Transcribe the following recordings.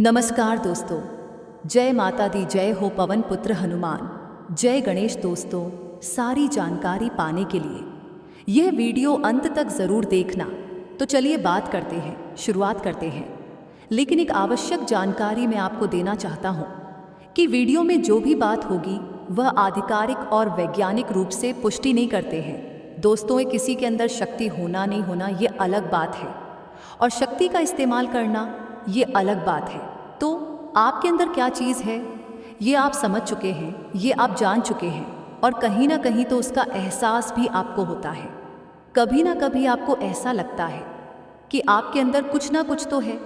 नमस्कार दोस्तों, जय माता दी, जय हो पवन पुत्र हनुमान, जय गणेश। दोस्तों, सारी जानकारी पाने के लिए यह वीडियो अंत तक ज़रूर देखना। तो चलिए शुरुआत करते हैं। लेकिन एक आवश्यक जानकारी मैं आपको देना चाहता हूँ कि वीडियो में जो भी बात होगी वह आधिकारिक और वैज्ञानिक रूप से पुष्टि नहीं करते हैं। दोस्तों, ये किसी के अंदर शक्ति होना नहीं होना ये अलग बात है, और शक्ति का इस्तेमाल करना ये अलग बात है। तो आपके अंदर क्या चीज़ है ये आप समझ चुके हैं, ये आप जान चुके हैं, और कहीं ना कहीं तो उसका एहसास भी आपको होता है। कभी ना कभी आपको ऐसा लगता है कि आपके अंदर कुछ ना कुछ तो है,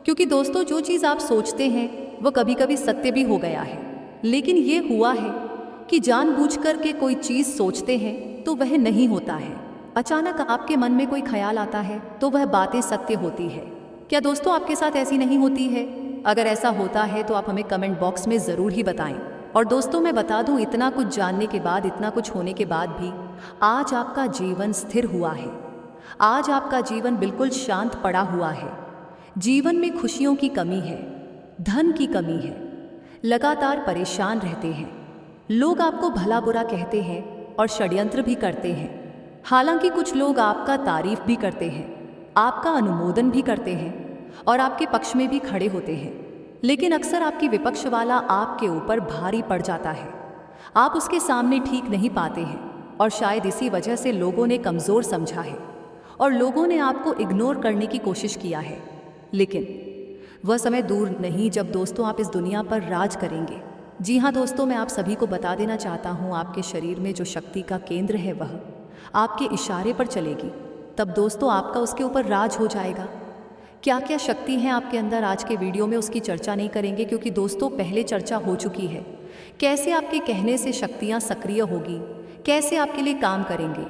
क्योंकि दोस्तों जो चीज़ आप सोचते हैं वो कभी कभी सत्य भी हो गया है। लेकिन ये हुआ है कि जानबूझकर के कोई चीज़ सोचते हैं तो वह नहीं होता है। अचानक आपके मन में कोई ख्याल आता है तो वह बातें सत्य होती है। क्या दोस्तों आपके साथ ऐसी नहीं होती है? अगर ऐसा होता है तो आप हमें कमेंट बॉक्स में ज़रूर ही बताएं। और दोस्तों मैं बता दूं, इतना कुछ जानने के बाद, इतना कुछ होने के बाद भी आज आपका जीवन स्थिर हुआ है। आज आपका जीवन बिल्कुल शांत पड़ा हुआ है। जीवन में खुशियों की कमी है, धन की कमी है, लगातार परेशान रहते हैं। लोग आपको भला बुरा कहते हैं और षड्यंत्र भी करते हैं। हालांकि कुछ लोग आपका तारीफ भी करते हैं, आपका अनुमोदन भी करते हैं और आपके पक्ष में भी खड़े होते हैं। लेकिन अक्सर आपकी विपक्ष वाला आपके ऊपर भारी पड़ जाता है। आप उसके सामने ठीक नहीं पाते हैं, और शायद इसी वजह से लोगों ने कमज़ोर समझा है और लोगों ने आपको इग्नोर करने की कोशिश किया है। लेकिन वह समय दूर नहीं जब दोस्तों आप इस दुनिया पर राज करेंगे। जी हाँ दोस्तों, मैं आप सभी को बता देना चाहता हूँ, आपके शरीर में जो शक्ति का केंद्र है वह आपके इशारे पर चलेगी। तब दोस्तों आपका उसके ऊपर राज हो जाएगा। क्या क्या शक्ति है आपके अंदर, आज के वीडियो में उसकी चर्चा नहीं करेंगे, क्योंकि दोस्तों पहले चर्चा हो चुकी है। कैसे आपके कहने से शक्तियाँ सक्रिय होगी, कैसे आपके लिए काम करेंगे,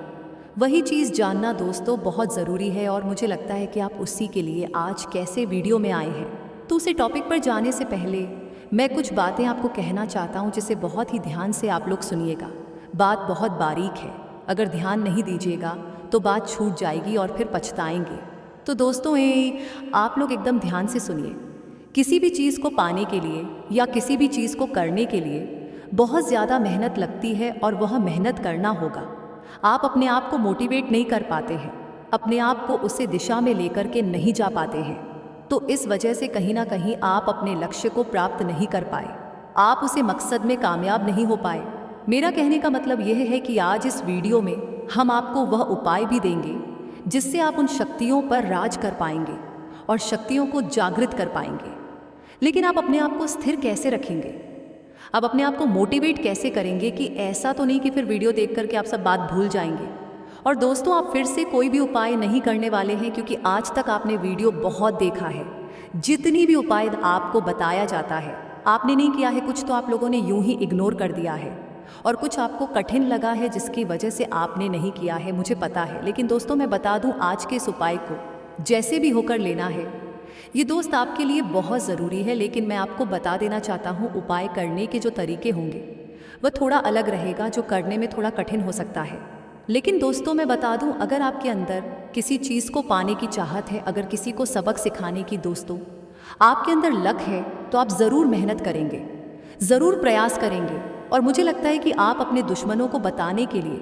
वही चीज़ जानना दोस्तों बहुत ज़रूरी है। और मुझे लगता है कि आप उसी के लिए आज कैसे वीडियो में आए हैं। तो उसे टॉपिक पर जाने से पहले मैं कुछ बातें आपको कहना चाहता हूँ, जिसे बहुत ही ध्यान से आप लोग सुनिएगा। बात बहुत बारीक है, अगर ध्यान नहीं दीजिएगा तो बात छूट जाएगी और फिर पछताएंगे। तो दोस्तों आप लोग एकदम ध्यान से सुनिए। किसी भी चीज़ को पाने के लिए या किसी भी चीज़ को करने के लिए बहुत ज़्यादा मेहनत लगती है, और वह मेहनत करना होगा। आप अपने आप को मोटिवेट नहीं कर पाते हैं, अपने आप को उसे दिशा में लेकर के नहीं जा पाते हैं। तो इस वजह से कहीं ना कहीं आप अपने लक्ष्य को प्राप्त नहीं कर पाए, आप उसे मकसद में कामयाब नहीं हो पाए। मेरा कहने का मतलब यह है कि आज इस वीडियो में हम आपको वह उपाय भी देंगे जिससे आप उन शक्तियों पर राज कर पाएंगे और शक्तियों को जागृत कर पाएंगे। लेकिन आप अपने आप को स्थिर कैसे रखेंगे, आप अपने आप को मोटिवेट कैसे करेंगे कि ऐसा तो नहीं कि फिर वीडियो देख करके आप सब बात भूल जाएंगे। और दोस्तों आप फिर से कोई भी उपाय नहीं करने वाले हैं, क्योंकि आज तक आपने वीडियो बहुत देखा है। जितनी भी उपाय आपको बताया जाता है आपने नहीं किया है, कुछ तो आप लोगों ने यूं ही इग्नोर कर दिया है, और कुछ आपको कठिन लगा है जिसकी वजह से आपने नहीं किया है, मुझे पता है। लेकिन दोस्तों मैं बता दूं, आज के इस उपाय को जैसे भी होकर लेना है, ये दोस्त आपके लिए बहुत ज़रूरी है। लेकिन मैं आपको बता देना चाहता हूँ, उपाय करने के जो तरीके होंगे वह थोड़ा अलग रहेगा, जो करने में थोड़ा कठिन हो सकता है। लेकिन दोस्तों मैं बता दूं, अगर आपके अंदर किसी चीज़ को पाने की चाहत है, अगर किसी को सबक सिखाने की दोस्तों आपके अंदर लक है, तो आप ज़रूर मेहनत करेंगे, ज़रूर प्रयास करेंगे। और मुझे लगता है कि आप अपने दुश्मनों को बताने के लिए,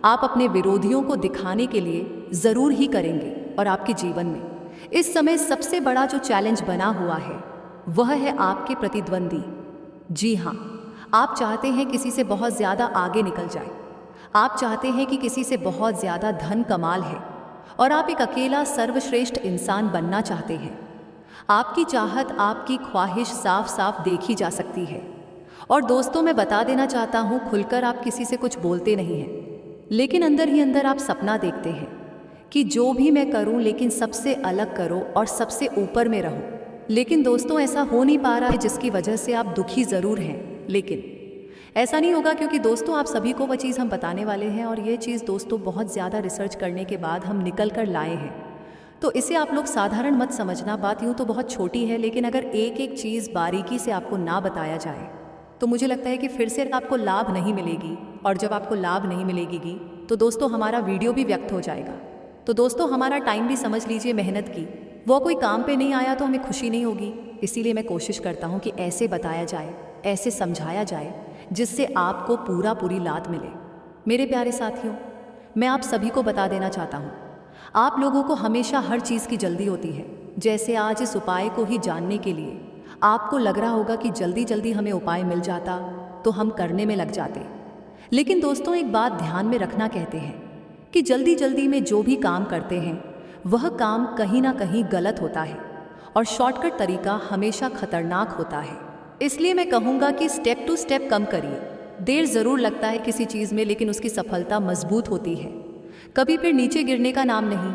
आप अपने विरोधियों को दिखाने के लिए ज़रूर ही करेंगे। और आपके जीवन में इस समय सबसे बड़ा जो चैलेंज बना हुआ है वह है आपके प्रतिद्वंदी। जी हाँ, आप चाहते हैं किसी से बहुत ज़्यादा आगे निकल जाए, आप चाहते हैं कि किसी से बहुत ज़्यादा धन कमाल है, और आप एक अकेला सर्वश्रेष्ठ इंसान बनना चाहते हैं। आपकी चाहत, आपकी ख्वाहिश साफ साफ देखी जा सकती है। और दोस्तों मैं बता देना चाहता हूँ, खुलकर आप किसी से कुछ बोलते नहीं हैं, लेकिन अंदर ही अंदर आप सपना देखते हैं कि जो भी मैं करूँ लेकिन सबसे अलग करो और सबसे ऊपर में रहो। लेकिन दोस्तों ऐसा हो नहीं पा रहा है, जिसकी वजह से आप दुखी ज़रूर हैं। लेकिन ऐसा नहीं होगा, क्योंकि दोस्तों आप सभी को वह चीज़ हम बताने वाले हैं, और ये चीज़ दोस्तों बहुत ज़्यादा रिसर्च करने के बाद हम निकल कर लाए हैं। तो इसे आप लोग साधारण मत समझना। बात यूँ तो बहुत छोटी है, लेकिन अगर एक एक चीज़ बारीकी से आपको ना बताया जाए तो मुझे लगता है कि फिर से आपको लाभ नहीं मिलेगी, और जब आपको लाभ नहीं मिलेगी तो दोस्तों हमारा वीडियो भी व्यक्त हो जाएगा। तो दोस्तों हमारा टाइम भी समझ लीजिए, मेहनत की वो कोई काम पे नहीं आया तो हमें खुशी नहीं होगी। इसीलिए मैं कोशिश करता हूँ कि ऐसे बताया जाए, ऐसे समझाया जाए जिससे आपको पूरी लात मिले। मेरे प्यारे साथियों, मैं आप सभी को बता देना चाहता हूँ, आप लोगों को हमेशा हर चीज़ की जल्दी होती है। जैसे आज इस उपाय को ही जानने के लिए आपको लग रहा होगा कि जल्दी जल्दी हमें उपाय मिल जाता तो हम करने में लग जाते। लेकिन दोस्तों, एक बात ध्यान में रखना कहते हैं कि जल्दी जल्दी में जो भी काम करते हैं वह काम कहीं ना कहीं गलत होता है और शॉर्टकट तरीका हमेशा खतरनाक होता है। इसलिए मैं कहूँगा कि स्टेप टू स्टेप कम करिए। देर ज़रूर लगता है किसी चीज़ में, लेकिन उसकी सफलता मजबूत होती है, कभी फिर नीचे गिरने का नाम नहीं।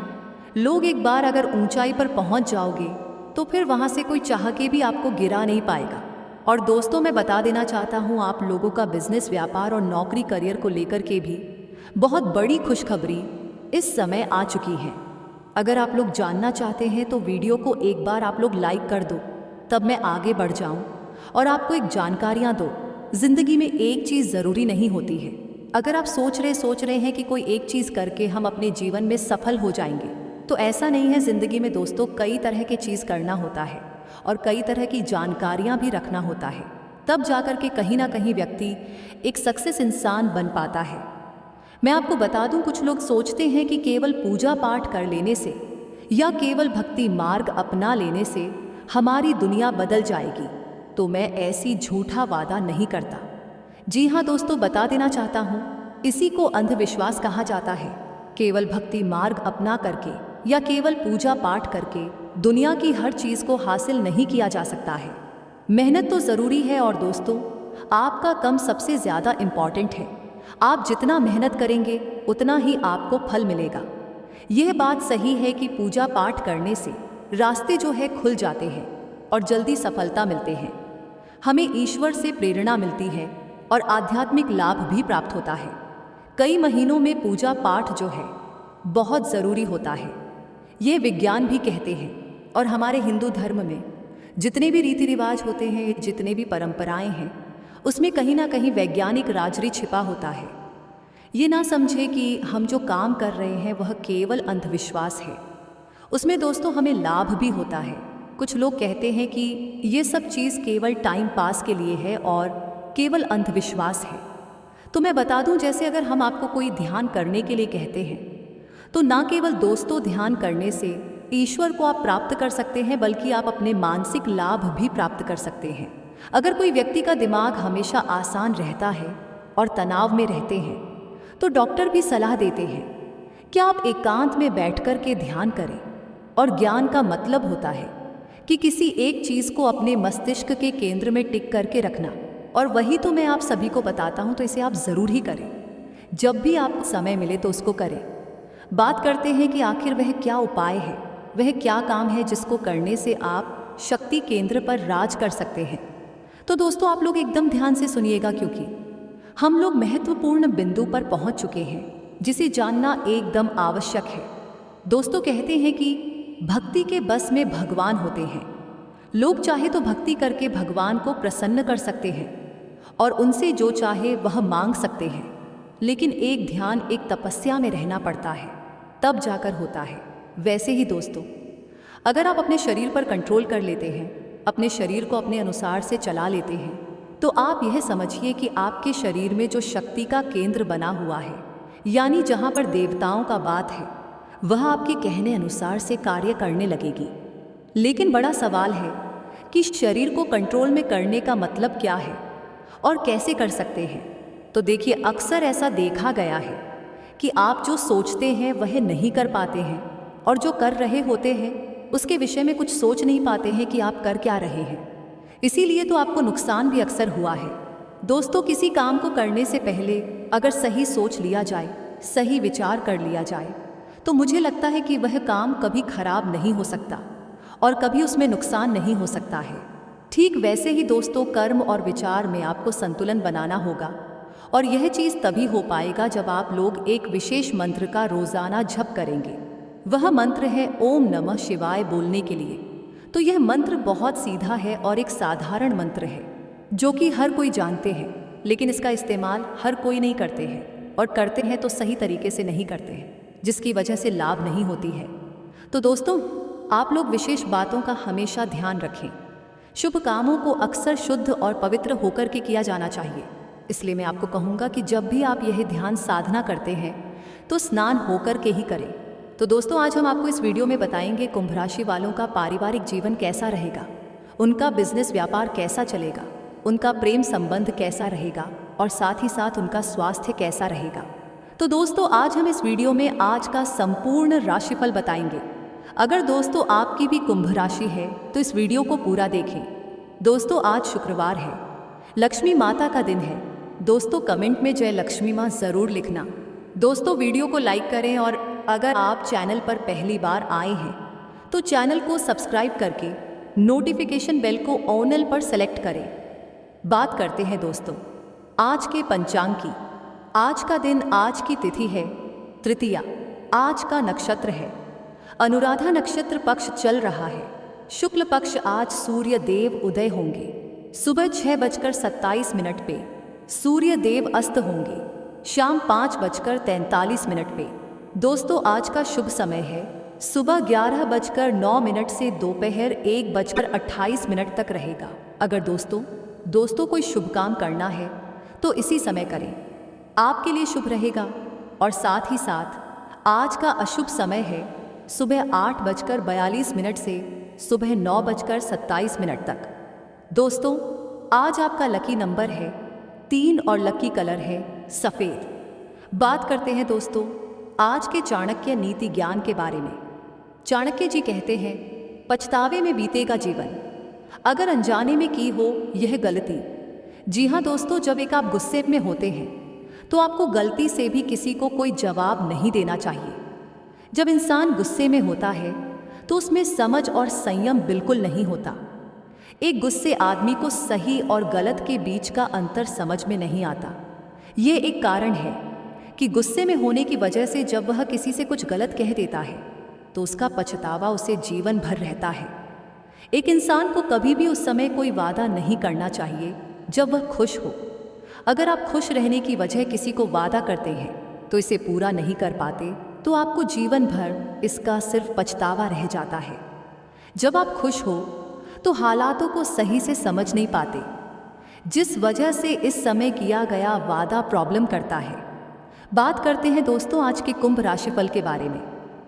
लोग एक बार अगर ऊंचाई पर पहुंच जाओगे तो फिर वहां से कोई चाह के भी आपको गिरा नहीं पाएगा। और दोस्तों, मैं बता देना चाहता हूं, आप लोगों का बिजनेस, व्यापार और नौकरी, करियर को लेकर के भी बहुत बड़ी खुशखबरी इस समय आ चुकी है। अगर आप लोग जानना चाहते हैं तो वीडियो को एक बार आप लोग लाइक कर दो, तब मैं आगे बढ़ जाऊं और आपको एक जानकारियां दो। जिंदगी में एक चीज़ ज़रूरी नहीं होती है। अगर आप सोच रहे हैं कि कोई एक चीज़ करके हम अपने जीवन में सफल हो जाएंगे, तो ऐसा नहीं है। ज़िंदगी में दोस्तों कई तरह की चीज़ करना होता है और कई तरह की जानकारियाँ भी रखना होता है, तब जाकर के कहीं ना कहीं व्यक्ति एक सक्सेस इंसान बन पाता है। मैं आपको बता दूं, कुछ लोग सोचते हैं कि केवल पूजा पाठ कर लेने से या केवल भक्ति मार्ग अपना लेने से हमारी दुनिया बदल जाएगी। तो मैं ऐसी झूठा वादा नहीं करता। जी हाँ दोस्तों, बता देना चाहता हूँ, इसी को अंधविश्वास कहा जाता है। केवल भक्ति मार्ग अपना करके या केवल पूजा पाठ करके दुनिया की हर चीज़ को हासिल नहीं किया जा सकता है। मेहनत तो ज़रूरी है और दोस्तों, आपका कम सबसे ज़्यादा इम्पॉर्टेंट है। आप जितना मेहनत करेंगे उतना ही आपको फल मिलेगा। यह बात सही है कि पूजा पाठ करने से रास्ते जो है खुल जाते हैं और जल्दी सफलता मिलते हैं। हमें ईश्वर से प्रेरणा मिलती है और आध्यात्मिक लाभ भी प्राप्त होता है। कई महीनों में पूजा पाठ जो है बहुत ज़रूरी होता है, ये विज्ञान भी कहते हैं। और हमारे हिंदू धर्म में जितने भी रीति रिवाज होते हैं, जितने भी परंपराएं हैं, उसमें कहीं ना कहीं वैज्ञानिक राजरी छिपा होता है। ये ना समझे कि हम जो काम कर रहे हैं वह केवल अंधविश्वास है। उसमें दोस्तों हमें लाभ भी होता है। कुछ लोग कहते हैं कि ये सब चीज़ केवल टाइम पास के लिए है और केवल अंधविश्वास है। तो मैं बता दूं, जैसे अगर हम आपको कोई ध्यान करने के लिए कहते हैं, तो ना केवल दोस्तों ध्यान करने से ईश्वर को आप प्राप्त कर सकते हैं, बल्कि आप अपने मानसिक लाभ भी प्राप्त कर सकते हैं। अगर कोई व्यक्ति का दिमाग हमेशा आसान रहता है और तनाव में रहते हैं, तो डॉक्टर भी सलाह देते हैं कि आप एकांत में बैठकर के ध्यान करें। और ज्ञान का मतलब होता है कि किसी एक चीज़ को अपने मस्तिष्क के केंद्र में टिक करके रखना, और वही तो मैं आप सभी को बताता हूँ। तो इसे आप ज़रूर ही करें, जब भी आपको समय मिले तो उसको करें। बात करते हैं कि आखिर वह क्या उपाय है, वह क्या काम है जिसको करने से आप शक्ति केंद्र पर राज कर सकते हैं। तो दोस्तों आप लोग एकदम ध्यान से सुनिएगा, क्योंकि हम लोग महत्वपूर्ण बिंदु पर पहुंच चुके हैं जिसे जानना एकदम आवश्यक है। दोस्तों कहते हैं कि भक्ति के बस में भगवान होते हैं। लोग चाहे तो भक्ति करके भगवान को प्रसन्न कर सकते हैं और उनसे जो चाहे वह मांग सकते हैं, लेकिन एक ध्यान, एक तपस्या में रहना पड़ता है, तब जाकर होता है। वैसे ही दोस्तों, अगर आप अपने शरीर पर कंट्रोल कर लेते हैं, अपने शरीर को अपने अनुसार से चला लेते हैं, तो आप यह समझिए कि आपके शरीर में जो शक्ति का केंद्र बना हुआ है, यानी जहाँ पर देवताओं का बात है, वह आपके कहने अनुसार से कार्य करने लगेगी। लेकिन बड़ा सवाल है कि शरीर को कंट्रोल में करने का मतलब क्या है और कैसे कर सकते हैं। तो देखिए, अक्सर ऐसा देखा गया है कि आप जो सोचते हैं वह नहीं कर पाते हैं, और जो कर रहे होते हैं उसके विषय में कुछ सोच नहीं पाते हैं कि आप कर क्या रहे हैं। इसीलिए तो आपको नुकसान भी अक्सर हुआ है। दोस्तों, किसी काम को करने से पहले अगर सही सोच लिया जाए, सही विचार कर लिया जाए, तो मुझे लगता है कि वह काम कभी खराब नहीं हो सकता और कभी उसमें नुकसान नहीं हो सकता है। ठीक वैसे ही दोस्तों, कर्म और विचार में आपको संतुलन बनाना होगा, और यह चीज़ तभी हो पाएगा जब आप लोग एक विशेष मंत्र का रोज़ाना जप करेंगे। वह मंत्र है ओम नमः शिवाय बोलने के लिए। तो यह मंत्र बहुत सीधा है और एक साधारण मंत्र है जो कि हर कोई जानते हैं, लेकिन इसका इस्तेमाल हर कोई नहीं करते हैं, और करते हैं तो सही तरीके से नहीं करते हैं, जिसकी वजह से लाभ नहीं होती है। तो दोस्तों, आप लोग विशेष बातों का हमेशा ध्यान रखें। शुभ कामों को अक्सर शुद्ध और पवित्र होकर के किया जाना चाहिए। इसलिए मैं आपको कहूँगा कि जब भी आप यह ध्यान साधना करते हैं तो स्नान होकर के ही करें। तो दोस्तों, आज हम आपको इस वीडियो में बताएंगे कुंभ राशि वालों का पारिवारिक जीवन कैसा रहेगा, उनका बिजनेस व्यापार कैसा चलेगा, उनका प्रेम संबंध कैसा रहेगा और साथ ही साथ उनका स्वास्थ्य कैसा रहेगा। तो दोस्तों, आज हम इस वीडियो में आज का संपूर्ण राशिफल बताएंगे। अगर दोस्तों आपकी भी कुंभ राशि है तो इस वीडियो को पूरा देखें। दोस्तों, आज शुक्रवार है, लक्ष्मी माता का दिन है। दोस्तों, कमेंट में जय लक्ष्मी माँ ज़रूर लिखना। दोस्तों, वीडियो को लाइक करें और अगर आप चैनल पर पहली बार आए हैं तो चैनल को सब्सक्राइब करके नोटिफिकेशन बेल को ऑल पर सेलेक्ट करें। बात करते हैं दोस्तों आज के पंचांग की। आज का दिन, आज की तिथि है तृतीया। आज का नक्षत्र है अनुराधा नक्षत्र, पक्ष चल रहा है शुक्ल पक्ष। आज सूर्य देव उदय होंगे सुबह 6:27 पे, सूर्य देव अस्त होंगे शाम 5:43 पे। दोस्तों, आज का शुभ समय है सुबह 11:09 से दोपहर 1:28 तक रहेगा। अगर दोस्तों कोई शुभ काम करना है तो इसी समय करें, आपके लिए शुभ रहेगा। और साथ ही साथ आज का अशुभ समय है सुबह 8:42 से सुबह 9:27 तक। दोस्तों, आज आपका लकी नंबर है 3 और लकी कलर है सफ़ेद। बात करते हैं दोस्तों आज के चाणक्य नीति ज्ञान के बारे में। चाणक्य जी कहते हैं, पछतावे में बीतेगा जीवन अगर अनजाने में की हो यह गलती। जी हाँ दोस्तों, जब एक आप गुस्से में होते हैं तो आपको गलती से भी किसी को कोई जवाब नहीं देना चाहिए। जब इंसान गुस्से में होता है तो उसमें समझ और संयम बिल्कुल नहीं होता। एक गुस्से आदमी को सही और गलत के बीच का अंतर समझ में नहीं आता। ये एक कारण है कि गुस्से में होने की वजह से जब वह किसी से कुछ गलत कह देता है तो उसका पछतावा उसे जीवन भर रहता है। एक इंसान को कभी भी उस समय कोई वादा नहीं करना चाहिए जब वह खुश हो। अगर आप खुश रहने की वजह किसी को वादा करते हैं तो इसे पूरा नहीं कर पाते तो आपको जीवन भर इसका सिर्फ पछतावा रह जाता है। जब आप खुश हो तो हालातों को सही से समझ नहीं पाते, जिस वजह से इस समय किया गया वादा प्रॉब्लम करता है। बात करते हैं दोस्तों आज के कुंभ राशिफल के बारे में।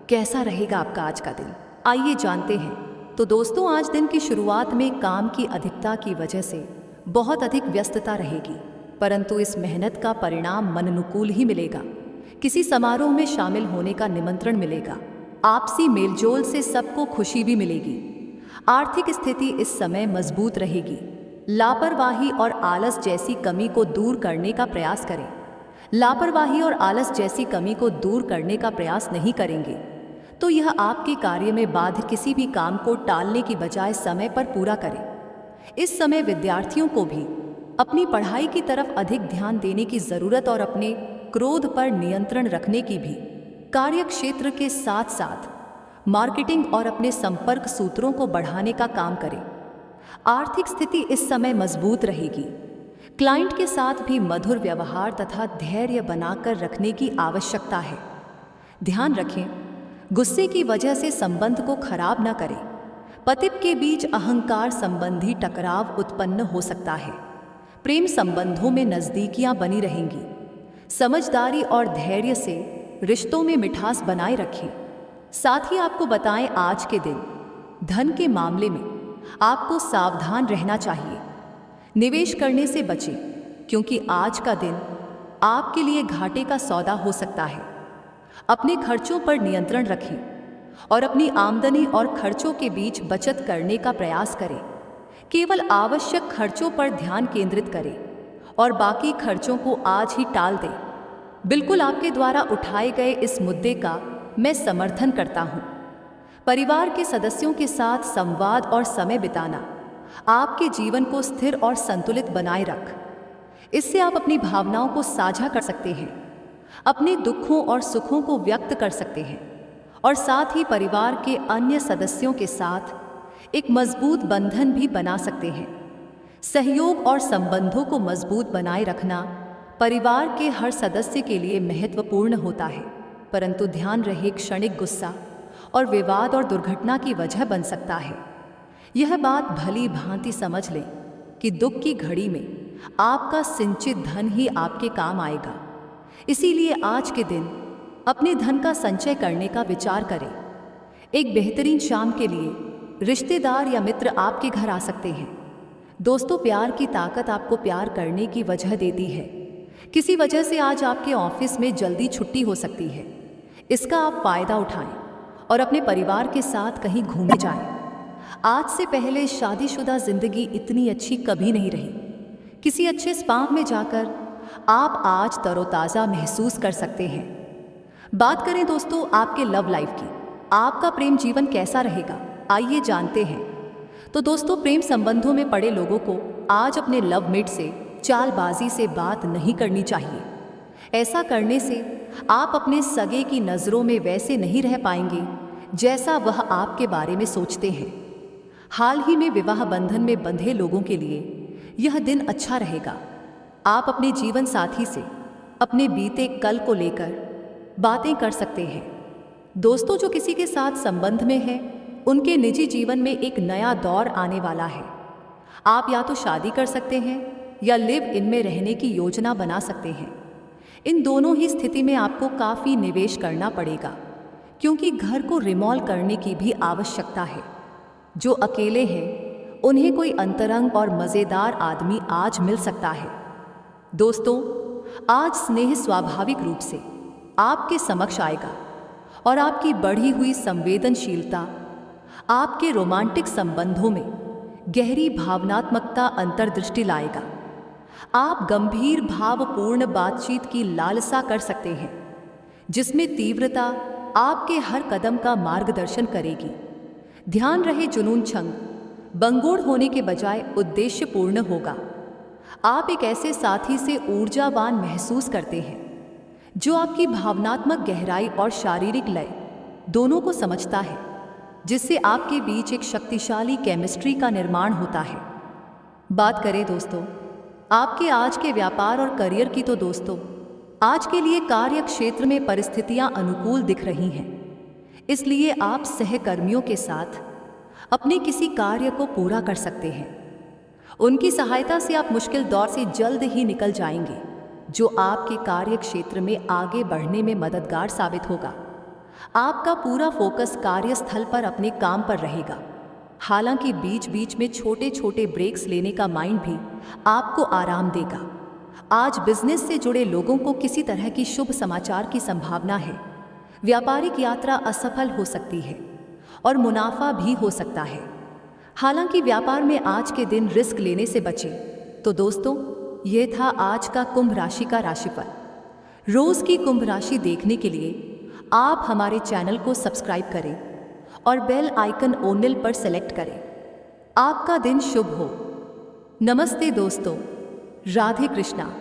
कैसा रहेगा आपका आज का दिन, आइए जानते हैं। तो दोस्तों, आज दिन की शुरुआत में काम की अधिकता की वजह से बहुत अधिक व्यस्तता रहेगी, परंतु इस मेहनत का परिणाम मननुकूल ही मिलेगा। किसी समारोह में शामिल होने का निमंत्रण मिलेगा। आपसी मेलजोल से सबको खुशी भी मिलेगी। आर्थिक स्थिति इस समय मजबूत रहेगी। लापरवाही और आलस जैसी कमी को दूर करने का प्रयास करें। लापरवाही और आलस जैसी कमी को दूर करने का प्रयास नहीं करेंगे तो यह आपके कार्य में बाध किसी भी काम को टालने की बजाय समय पर पूरा करें। इस समय विद्यार्थियों को भी अपनी पढ़ाई की तरफ अधिक ध्यान देने की ज़रूरत और अपने क्रोध पर नियंत्रण रखने की भी। कार्य क्षेत्र के साथ साथ मार्केटिंग और अपने संपर्क सूत्रों को बढ़ाने का काम करें। आर्थिक स्थिति इस समय मजबूत रहेगी। क्लाइंट के साथ भी मधुर व्यवहार तथा धैर्य बनाकर रखने की आवश्यकता है। ध्यान रखें, गुस्से की वजह से संबंध को खराब न करें। पति के बीच अहंकार संबंधी टकराव उत्पन्न हो सकता है। प्रेम संबंधों में नज़दीकियां बनी रहेंगी। समझदारी और धैर्य से रिश्तों में मिठास बनाए रखें। साथ ही आपको बताएं, आज के दिन धन के मामले में आपको सावधान रहना चाहिए। निवेश करने से बचें क्योंकि आज का दिन आपके लिए घाटे का सौदा हो सकता है। अपने खर्चों पर नियंत्रण रखें और अपनी आमदनी और खर्चों के बीच बचत करने का प्रयास करें। केवल आवश्यक खर्चों पर ध्यान केंद्रित करें और बाकी खर्चों को आज ही टाल दें। बिल्कुल आपके द्वारा उठाए गए इस मुद्दे का मैं समर्थन करता हूँ। परिवार के सदस्यों के साथ संवाद और समय बिताना आपके जीवन को स्थिर और संतुलित बनाए रख। इससे आप अपनी भावनाओं को साझा कर सकते हैं, अपने दुखों और सुखों को व्यक्त कर सकते हैं और साथ ही परिवार के अन्य सदस्यों के साथ एक मजबूत बंधन भी बना सकते हैं। सहयोग और संबंधों को मजबूत बनाए रखना परिवार के हर सदस्य के लिए महत्वपूर्ण होता है, परंतु ध्यान रहे क्षणिक गुस्सा और विवाद और दुर्घटना की वजह बन सकता है। यह बात भली भांति समझ लें कि दुख की घड़ी में आपका सिंचित धन ही आपके काम आएगा। इसीलिए आज के दिन अपने धन का संचय करने का विचार करें। एक बेहतरीन शाम के लिए रिश्तेदार या मित्र आपके घर आ सकते हैं। दोस्तों, प्यार की ताकत आपको प्यार करने की वजह देती है। किसी वजह से आज आपके ऑफिस में जल्दी छुट्टी हो सकती है। इसका आप फायदा उठाएं और अपने परिवार के साथ कहीं घूमने जाएं। आज से पहले शादीशुदा जिंदगी इतनी अच्छी कभी नहीं रही। किसी अच्छे स्पा में जाकर आप आज तरोताज़ा महसूस कर सकते हैं। बात करें दोस्तों आपके लव लाइफ की, आपका प्रेम जीवन कैसा रहेगा, आइए जानते हैं। तो दोस्तों, प्रेम संबंधों में पड़े लोगों को आज अपने लव मेट से चालबाजी से बात नहीं करनी चाहिए। ऐसा करने से आप अपने सगे की नज़रों में वैसे नहीं रह पाएंगे जैसा वह आपके बारे में सोचते हैं। हाल ही में विवाह बंधन में बंधे लोगों के लिए यह दिन अच्छा रहेगा। आप अपने जीवन साथी से अपने बीते कल को लेकर बातें कर सकते हैं। दोस्तों, जो किसी के साथ संबंध में है उनके निजी जीवन में एक नया दौर आने वाला है। आप या तो शादी कर सकते हैं या लिव इन में रहने की योजना बना सकते हैं। इन दोनों ही स्थिति में आपको काफ़ी निवेश करना पड़ेगा, क्योंकि घर को रिमॉल करने की भी आवश्यकता है। जो अकेले हैं उन्हें कोई अंतरंग और मज़ेदार आदमी आज मिल सकता है। दोस्तों, आज स्नेह स्वाभाविक रूप से आपके समक्ष आएगा और आपकी बढ़ी हुई संवेदनशीलता आपके रोमांटिक संबंधों में गहरी भावनात्मकता अंतर्दृष्टि लाएगा। आप गंभीर भावपूर्ण बातचीत की लालसा कर सकते हैं, जिसमें तीव्रता आपके हर कदम का मार्गदर्शन करेगी। ध्यान रहे, जुनून छंग बंगोड़ होने के बजाय उद्देश्यपूर्ण होगा। आप एक ऐसे साथी से ऊर्जावान महसूस करते हैं जो आपकी भावनात्मक गहराई और शारीरिक लय दोनों को समझता है, जिससे आपके बीच एक शक्तिशाली केमिस्ट्री का निर्माण होता है। बात करें दोस्तों आपके आज के व्यापार और करियर की, तो दोस्तों आज के लिए कार्य क्षेत्र में परिस्थितियां अनुकूल दिख रही हैं। इसलिए आप सहकर्मियों के साथ अपने किसी कार्य को पूरा कर सकते हैं। उनकी सहायता से आप मुश्किल दौर से जल्द ही निकल जाएंगे, जो आपके कार्य क्षेत्र में आगे बढ़ने में मददगार साबित होगा। आपका पूरा फोकस कार्यस्थल पर अपने काम पर रहेगा। हालांकि बीच बीच में छोटे छोटे ब्रेक्स लेने का माइंड भी आपको आराम देगा। आज बिजनेस से जुड़े लोगों को किसी तरह की शुभ समाचार की संभावना है। व्यापारिक यात्रा असफल हो सकती है और मुनाफा भी हो सकता है। हालांकि व्यापार में आज के दिन रिस्क लेने से बचें। तो दोस्तों, ये था आज का कुंभ राशि का राशिफल। रोज की कुंभ राशि देखने के लिए आप हमारे चैनल को सब्सक्राइब करें और बेल आइकन ओनिल पर सेलेक्ट करें। आपका दिन शुभ हो। नमस्ते दोस्तों, राधे कृष्णा।